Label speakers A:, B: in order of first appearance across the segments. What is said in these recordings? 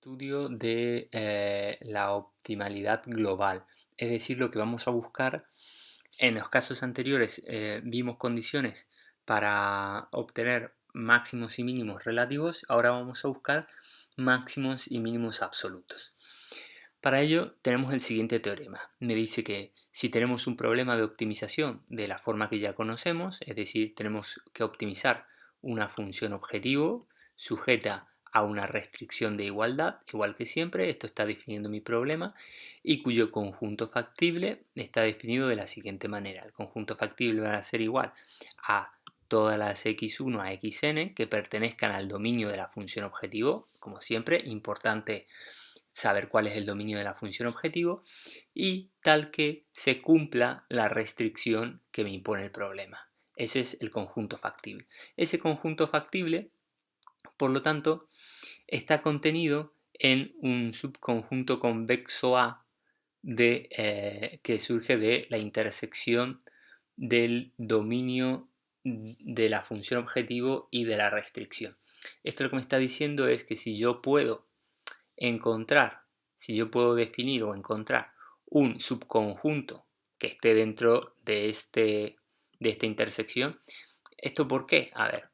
A: estudio de la optimalidad global. Es decir, lo que vamos a buscar, en los casos anteriores vimos condiciones para obtener máximos y mínimos relativos, ahora vamos a buscar máximos y mínimos absolutos. Para ello tenemos el siguiente teorema. Me dice que si tenemos un problema de optimización de la forma que ya conocemos, es decir, tenemos que optimizar una función objetivo sujeta a una restricción de igualdad, igual que siempre, esto está definiendo mi problema, y cuyo conjunto factible está definido de la siguiente manera. El conjunto factible va a ser igual a todas las x1 a xn que pertenezcan al dominio de la función objetivo, como siempre, importante saber cuál es el dominio de la función objetivo, y tal que se cumpla la restricción que me impone el problema. Ese es el conjunto factible. Ese conjunto factible, por lo tanto, está contenido en un subconjunto convexo A que surge de la intersección del dominio de la función objetivo y de la restricción. Esto lo que me está diciendo es que si yo puedo definir o encontrar un subconjunto que esté dentro de esta intersección, ¿esto por qué? A ver,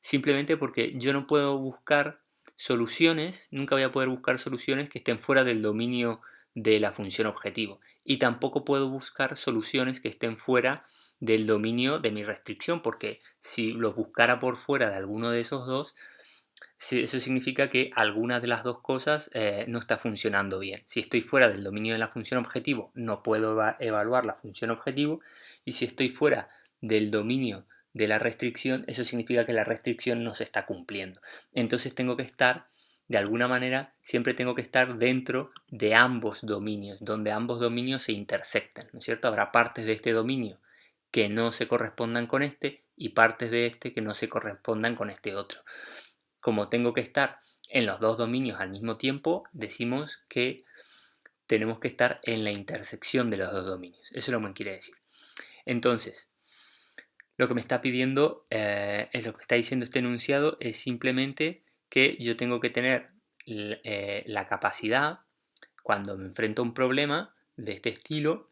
A: simplemente porque yo no puedo buscar soluciones, nunca voy a poder buscar soluciones que estén fuera del dominio de la función objetivo, y tampoco puedo buscar soluciones que estén fuera del dominio de mi restricción, porque si los buscara por fuera de alguno de esos dos, eso significa que alguna de las dos cosas no está funcionando bien. Si estoy fuera del dominio de la función objetivo, no puedo evaluar la función objetivo, y si estoy fuera del dominio de la restricción, eso significa que la restricción no se está cumpliendo. Entonces tengo que estar, de alguna manera, siempre tengo que estar dentro de ambos dominios, donde ambos dominios se intersectan, ¿no es cierto? Habrá partes de este dominio que no se correspondan con este y partes de este que no se correspondan con este otro. Como tengo que estar en los dos dominios al mismo tiempo, decimos que tenemos que estar en la intersección de los dos dominios. Eso es lo que me quiere decir. Entonces, lo que me está pidiendo, es lo que está diciendo este enunciado, es simplemente que yo tengo que tener la capacidad, cuando me enfrento a un problema de este estilo,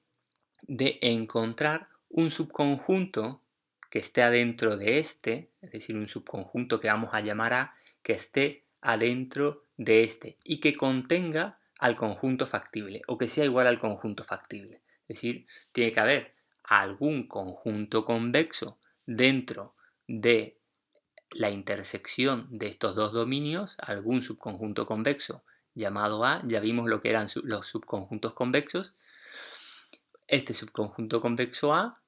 A: de encontrar un subconjunto que esté adentro de este, es decir, un subconjunto que vamos a llamar A, que esté adentro de este y que contenga al conjunto factible o que sea igual al conjunto factible. Es decir, tiene que haber algún conjunto convexo dentro de la intersección de estos dos dominios, algún subconjunto convexo llamado A. Ya vimos lo que eran los subconjuntos convexos. Este subconjunto convexo A,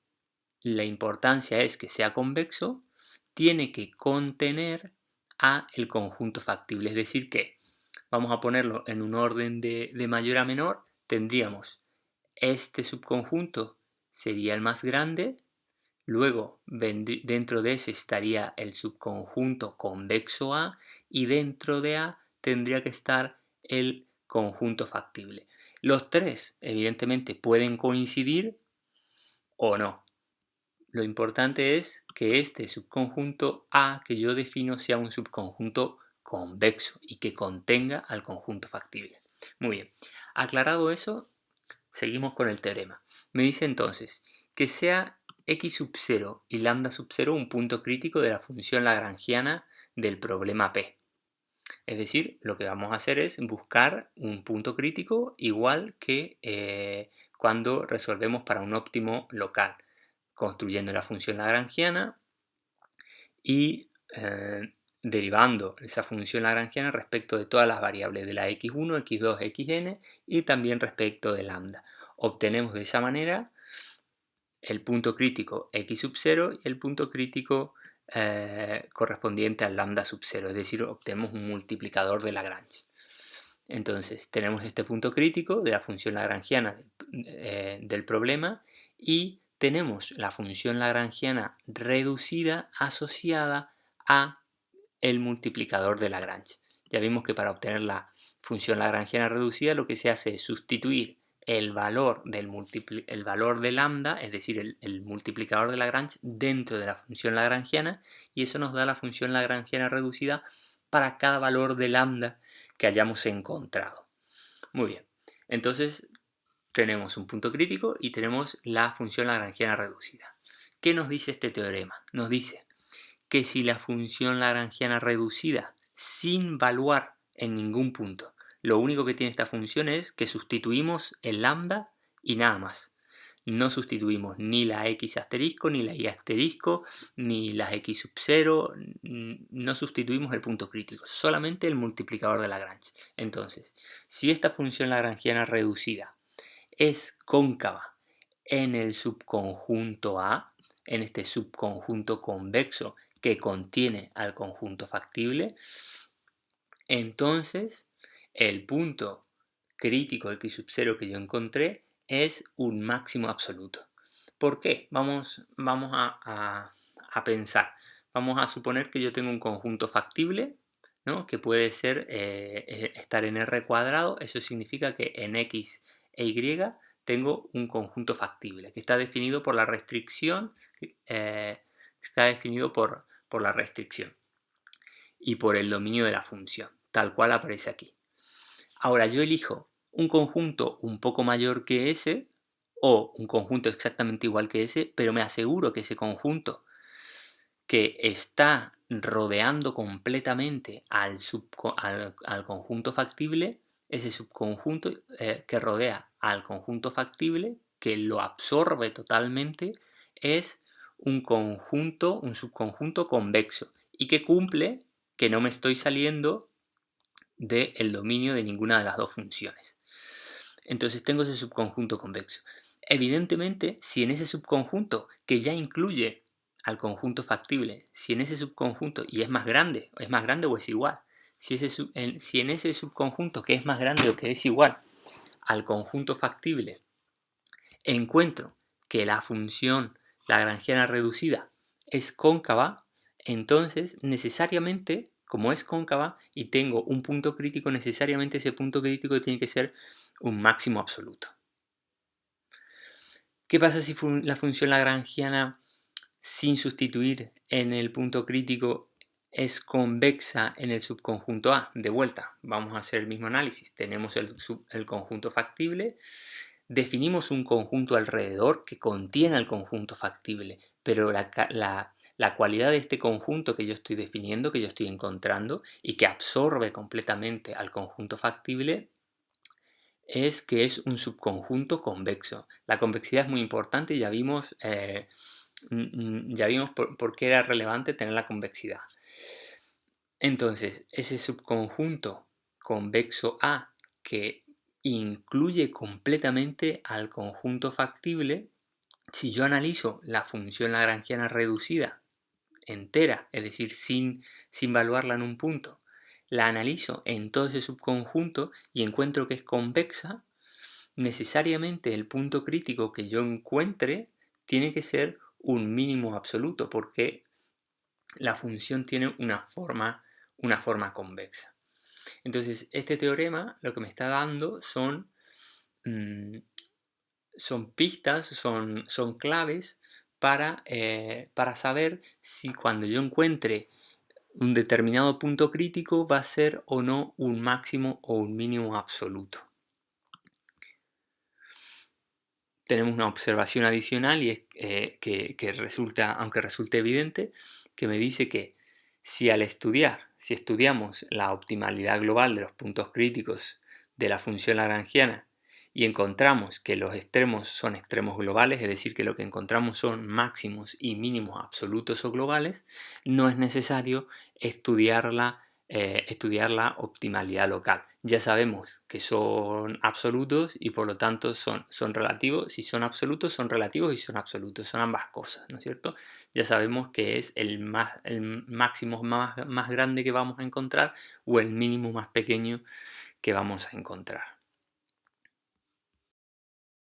A: la importancia es que sea convexo, tiene que contener a el conjunto factible. Es decir que, vamos a ponerlo en un orden de mayor a menor, tendríamos este subconjunto sería el más grande, luego dentro de ese estaría el subconjunto convexo A, y dentro de A tendría que estar el conjunto factible. Los tres, evidentemente, pueden coincidir o no. Lo importante es que este subconjunto A que yo defino sea un subconjunto convexo y que contenga al conjunto factible. Muy bien, aclarado eso, seguimos con el teorema. Me dice entonces que sea x sub 0 y lambda sub 0 un punto crítico de la función lagrangiana del problema P. Es decir, lo que vamos a hacer es buscar un punto crítico igual que cuando resolvemos para un óptimo local, construyendo la función lagrangiana y derivando esa función lagrangiana respecto de todas las variables de la x1, x2, xn y también respecto de lambda. Obtenemos de esa manera el punto crítico x sub 0 y el punto crítico correspondiente al lambda sub 0, es decir, obtenemos un multiplicador de Lagrange. Entonces tenemos este punto crítico de la función lagrangiana del problema y tenemos la función lagrangiana reducida asociada a el multiplicador de Lagrange. Ya vimos que para obtener la función lagrangiana reducida lo que se hace es sustituir el valor de lambda, es decir, el multiplicador de Lagrange, dentro de la función lagrangiana, y eso nos da la función lagrangiana reducida para cada valor de lambda que hayamos encontrado. Muy bien, entonces tenemos un punto crítico y tenemos la función lagrangiana reducida. ¿Qué nos dice este teorema? Nos dice que si la función lagrangiana reducida, sin valuar en ningún punto, lo único que tiene esta función es que sustituimos el lambda y nada más. No sustituimos ni la x asterisco, ni la y asterisco, ni las x sub 0, no sustituimos el punto crítico, solamente el multiplicador de Lagrange. Entonces, si esta función lagrangiana reducida es cóncava en el subconjunto A, en este subconjunto convexo que contiene al conjunto factible, entonces el punto crítico x sub 0 que yo encontré es un máximo absoluto. ¿Por qué? Vamos a pensar. Vamos a suponer que yo tengo un conjunto factible, ¿no? Que puede ser estar en R cuadrado. Eso significa que en X e Y tengo un conjunto factible que está definido por la restricción, y por el dominio de la función, tal cual aparece aquí. Ahora yo elijo un conjunto un poco mayor que ese o un conjunto exactamente igual que ese, pero me aseguro que ese conjunto que está rodeando completamente al conjunto factible, ese subconjunto que rodea al conjunto factible, que lo absorbe totalmente, es un subconjunto convexo y que cumple que no me estoy saliendo del dominio de ninguna de las dos funciones. Entonces tengo ese subconjunto convexo. Evidentemente, si en ese subconjunto, que ya incluye al conjunto factible, si en ese subconjunto, y es más grande o es igual, si en ese subconjunto que es más grande o que es igual al conjunto factible, encuentro que la función lagrangiana reducida es cóncava, entonces necesariamente, como es cóncava y tengo un punto crítico, necesariamente ese punto crítico tiene que ser un máximo absoluto. ¿Qué pasa si la función lagrangiana, sin sustituir en el punto crítico, es convexa en el subconjunto A? De vuelta, vamos a hacer el mismo análisis. Tenemos el conjunto factible, definimos un conjunto alrededor que contiene al conjunto factible, pero la cualidad de este conjunto que yo estoy definiendo, que yo estoy encontrando y que absorbe completamente al conjunto factible, es que es un subconjunto convexo. La convexidad es muy importante y ya vimos por qué era relevante tener la convexidad. Entonces, ese subconjunto convexo A que incluye completamente al conjunto factible, si yo analizo la función lagrangiana reducida entera, es decir, sin evaluarla en un punto, la analizo en todo ese subconjunto y encuentro que es convexa, necesariamente el punto crítico que yo encuentre tiene que ser un mínimo absoluto, porque la función tiene una forma convexa. Entonces, este teorema lo que me está dando son pistas, son claves para saber si cuando yo encuentre un determinado punto crítico va a ser o no un máximo o un mínimo absoluto. Tenemos una observación adicional y es que resulta, aunque resulte evidente, que me dice que si estudiamos la optimalidad global de los puntos críticos de la función lagrangiana y encontramos que los extremos son extremos globales, es decir, que lo que encontramos son máximos y mínimos absolutos o globales, no es necesario estudiar la optimalidad local. Ya sabemos que son absolutos y por lo tanto son relativos. Si son absolutos, son relativos y son absolutos. Son ambas cosas, ¿no es cierto? Ya sabemos que es el máximo más grande que vamos a encontrar o el mínimo más pequeño que vamos a encontrar.